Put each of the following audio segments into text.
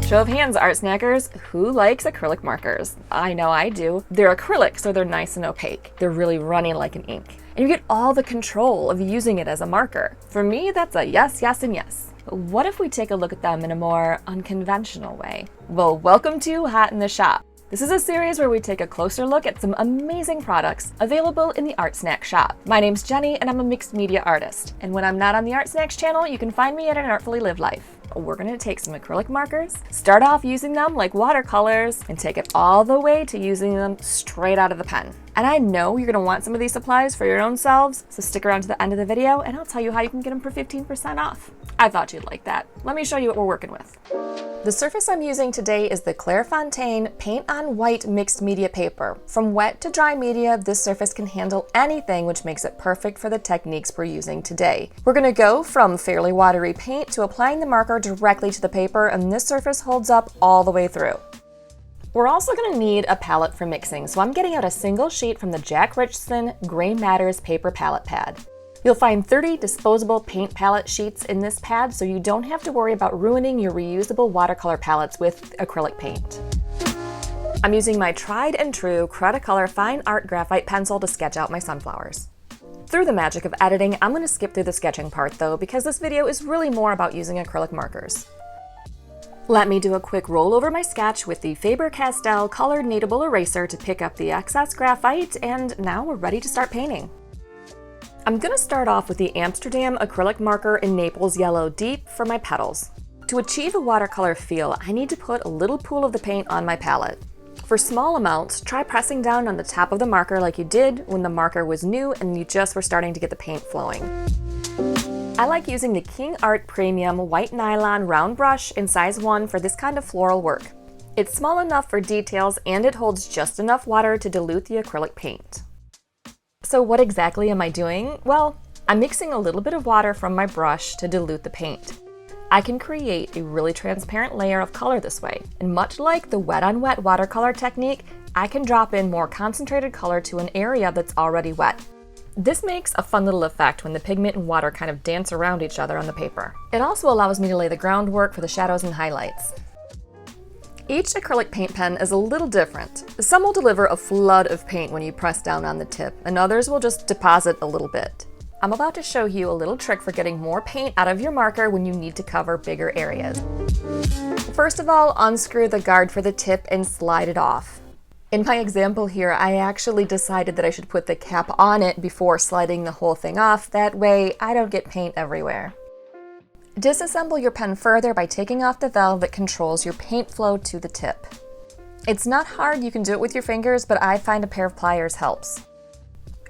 Show of hands, art snackers, who likes acrylic markers? I know I do. They're acrylic, so they're nice and opaque. They're really runny like an ink. And you get all the control of using it as a marker. For me, that's a yes, yes, and yes. But what if we take a look at them in a more unconventional way? Well, welcome to Hot in the Shop. This is a series where we take a closer look at some amazing products available in the ArtSnacks shop. My name's Jenny and I'm a mixed media artist. And when I'm not on the ArtSnacks channel, you can find me at an Artfully Lived Life. We're gonna take some acrylic markers, start off using them like watercolors, and take it all the way to using them straight out of the pen. And I know you're gonna want some of these supplies for your own selves, so stick around to the end of the video and I'll tell you how you can get them for 15% off. I thought you'd like that. Let me show you what we're working with. The surface I'm using today is the Clairefontaine Paint on White Mixed Media Paper. From wet to dry media, this surface can handle anything, which makes it perfect for the techniques we're using today. We're gonna go from fairly watery paint to applying the marker directly to the paper, and this surface holds up all the way through. We're also gonna need a palette for mixing, so I'm getting out a single sheet from the Jack Richardson Gray Matters paper palette pad. You'll find 30 disposable paint palette sheets in this pad, so you don't have to worry about ruining your reusable watercolor palettes with acrylic paint. I'm using my tried and true Cretacolor Fine Art Graphite pencil to sketch out my sunflowers. Through the magic of editing, I'm going to skip through the sketching part though, because this video is really more about using acrylic markers. Let me do a quick roll over my sketch with the Faber-Castell Colored Kneadable Eraser to pick up the excess graphite, and now we're ready to start painting. I'm gonna start off with the Amsterdam acrylic marker in Naples Yellow Deep for my petals. To achieve a watercolor feel, I need to put a little pool of the paint on my palette. For small amounts, try pressing down on the top of the marker like you did when the marker was new and you just were starting to get the paint flowing. I like using the King Art Premium White Nylon Round Brush in size 1 for this kind of floral work. It's small enough for details and it holds just enough water to dilute the acrylic paint. So what exactly am I doing? Well, I'm mixing a little bit of water from my brush to dilute the paint. I can create a really transparent layer of color this way, and much like the wet on wet watercolor technique, I can drop in more concentrated color to an area that's already wet. This makes a fun little effect when the pigment and water kind of dance around each other on the paper. It also allows me to lay the groundwork for the shadows and highlights. Each acrylic paint pen is a little different. Some will deliver a flood of paint when you press down on the tip, and others will just deposit a little bit. I'm about to show you a little trick for getting more paint out of your marker when you need to cover bigger areas. First of all, unscrew the guard for the tip and slide it off. In my example here, I actually decided that I should put the cap on it before sliding the whole thing off. That way, I don't get paint everywhere. Disassemble your pen further by taking off the valve that controls your paint flow to the tip. It's not hard, you can do it with your fingers, but I find a pair of pliers helps.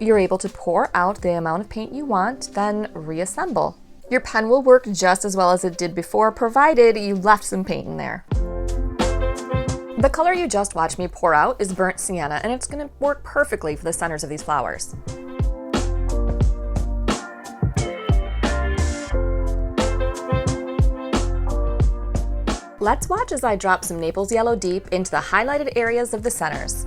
You're able to pour out the amount of paint you want, then reassemble. Your pen will work just as well as it did before, provided you left some paint in there. The color you just watched me pour out is burnt sienna, and it's going to work perfectly for the centers of these flowers. Let's watch as I drop some Naples Yellow Deep into the highlighted areas of the centers.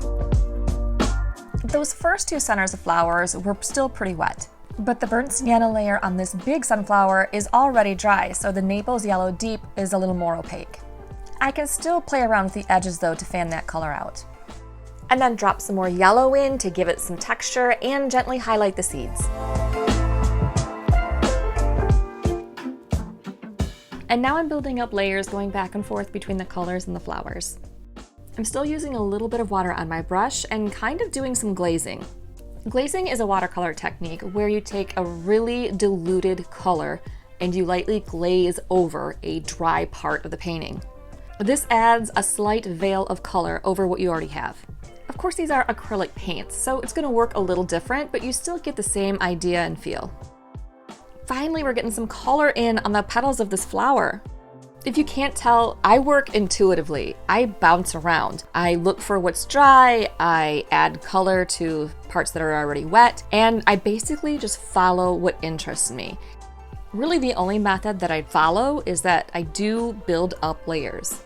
Those first two centers of flowers were still pretty wet, but the burnt sienna layer on this big sunflower is already dry, so the Naples Yellow Deep is a little more opaque. I can still play around with the edges though to fan that color out. And then drop some more yellow in to give it some texture and gently highlight the seeds. And now I'm building up layers going back and forth between the colors and the flowers. I'm still using a little bit of water on my brush and kind of doing some glazing. Glazing is a watercolor technique where you take a really diluted color and you lightly glaze over a dry part of the painting. This adds a slight veil of color over what you already have. Of course, these are acrylic paints, so it's going to work a little different, but you still get the same idea and feel. Finally, we're getting some color in on the petals of this flower. If you can't tell, I work intuitively. I bounce around. I look for what's dry, I add color to parts that are already wet, and I basically just follow what interests me. Really, the only method that I follow is that I do build up layers.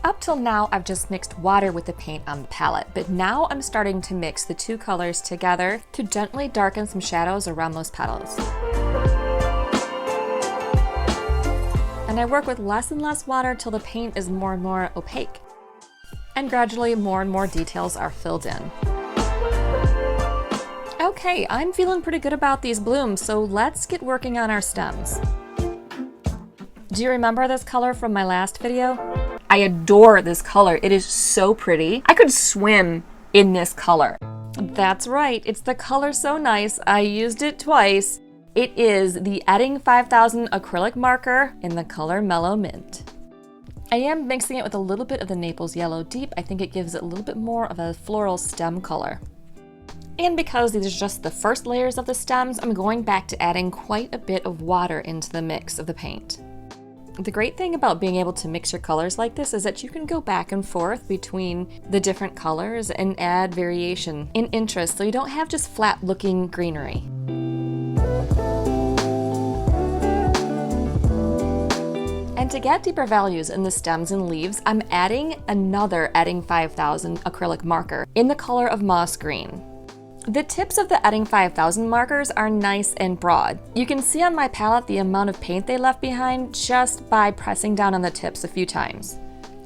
Up till now, I've just mixed water with the paint on the palette, but now I'm starting to mix the two colors together to gently darken some shadows around those petals. and I work with less and less water till the paint is more and more opaque. And gradually more and more details are filled in. Okay, I'm feeling pretty good about these blooms, so let's get working on our stems. Do you remember this color from my last video? I adore this color. It is so pretty. I could swim in this color. That's right, it's the color So Nice. I used it twice. It is the Edding 5000 acrylic marker in the color Mellow Mint. I am mixing it with a little bit of the Naples Yellow Deep. I think it gives it a little bit more of a floral stem color. And because these are just the first layers of the stems, I'm going back to adding quite a bit of water into the mix of the paint. The great thing about being able to mix your colors like this is that you can go back and forth between the different colors and add variation in interest, so you don't have just flat looking greenery. And to get deeper values in the stems and leaves, I'm adding another Edding 5000 acrylic marker in the color of moss green. The tips of the Edding 5000 markers are nice and broad. You can see on my palette the amount of paint they left behind just by pressing down on the tips a few times.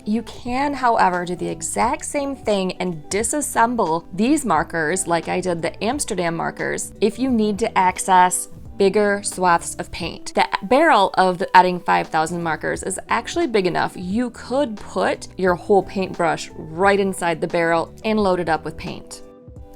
You can, however, do the exact same thing and disassemble these markers like I did the Amsterdam markers if you need to access bigger swaths of paint. The barrel of the Edding 5000 markers is actually big enough you could put your whole paintbrush right inside the barrel and load it up with paint.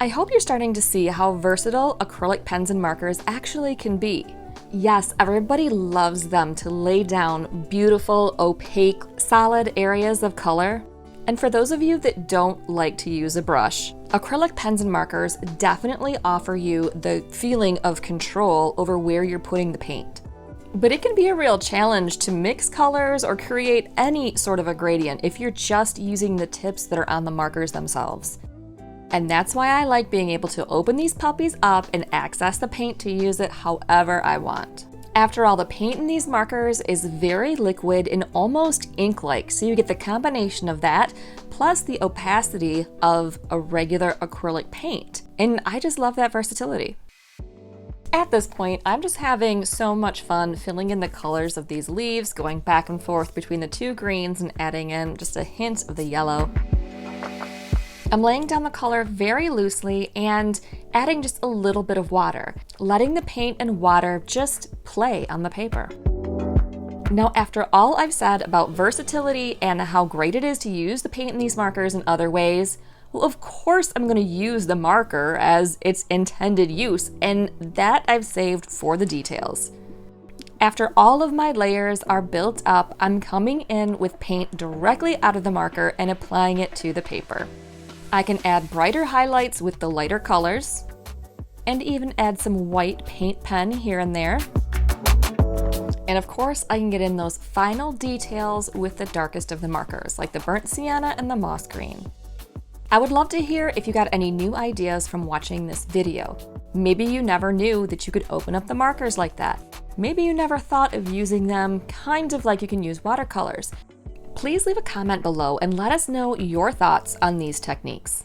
I hope you're starting to see how versatile acrylic pens and markers actually can be. Yes, everybody loves them to lay down beautiful, opaque, solid areas of color. And for those of you that don't like to use a brush, acrylic pens and markers definitely offer you the feeling of control over where you're putting the paint. But it can be a real challenge to mix colors or create any sort of a gradient if you're just using the tips that are on the markers themselves. And that's why I like being able to open these puppies up and access the paint to use it however I want. After all, the paint in these markers is very liquid and almost ink-like, so you get the combination of that plus the opacity of a regular acrylic paint. And I just love that versatility. At this point, I'm just having so much fun filling in the colors of these leaves, going back and forth between the two greens and adding in just a hint of the yellow. I'm laying down the color very loosely and adding just a little bit of water, letting the paint and water just play on the paper. Now, after all I've said about versatility and how great it is to use the paint in these markers in other ways, well, of course I'm going to use the marker as its intended use, and that I've saved for the details. After all of my layers are built up, I'm coming in with paint directly out of the marker and applying it to the paper. I can add brighter highlights with the lighter colors, and even add some white paint pen here and there. And of course, I can get in those final details with the darkest of the markers, like the burnt sienna and the moss green. I would love to hear if you got any new ideas from watching this video. Maybe you never knew that you could open up the markers like that. Maybe you never thought of using them kind of like you can use watercolors. Please leave a comment below and let us know your thoughts on these techniques.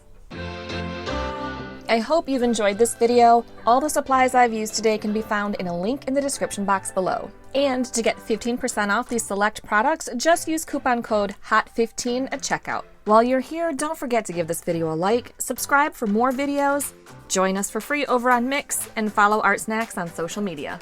I hope you've enjoyed this video. All the supplies I've used today can be found in a link in the description box below. And to get 15% off these select products, just use coupon code HOT15 at checkout. While you're here, don't forget to give this video a like, subscribe for more videos, join us for free over on Mix, and follow ArtSnacks on social media.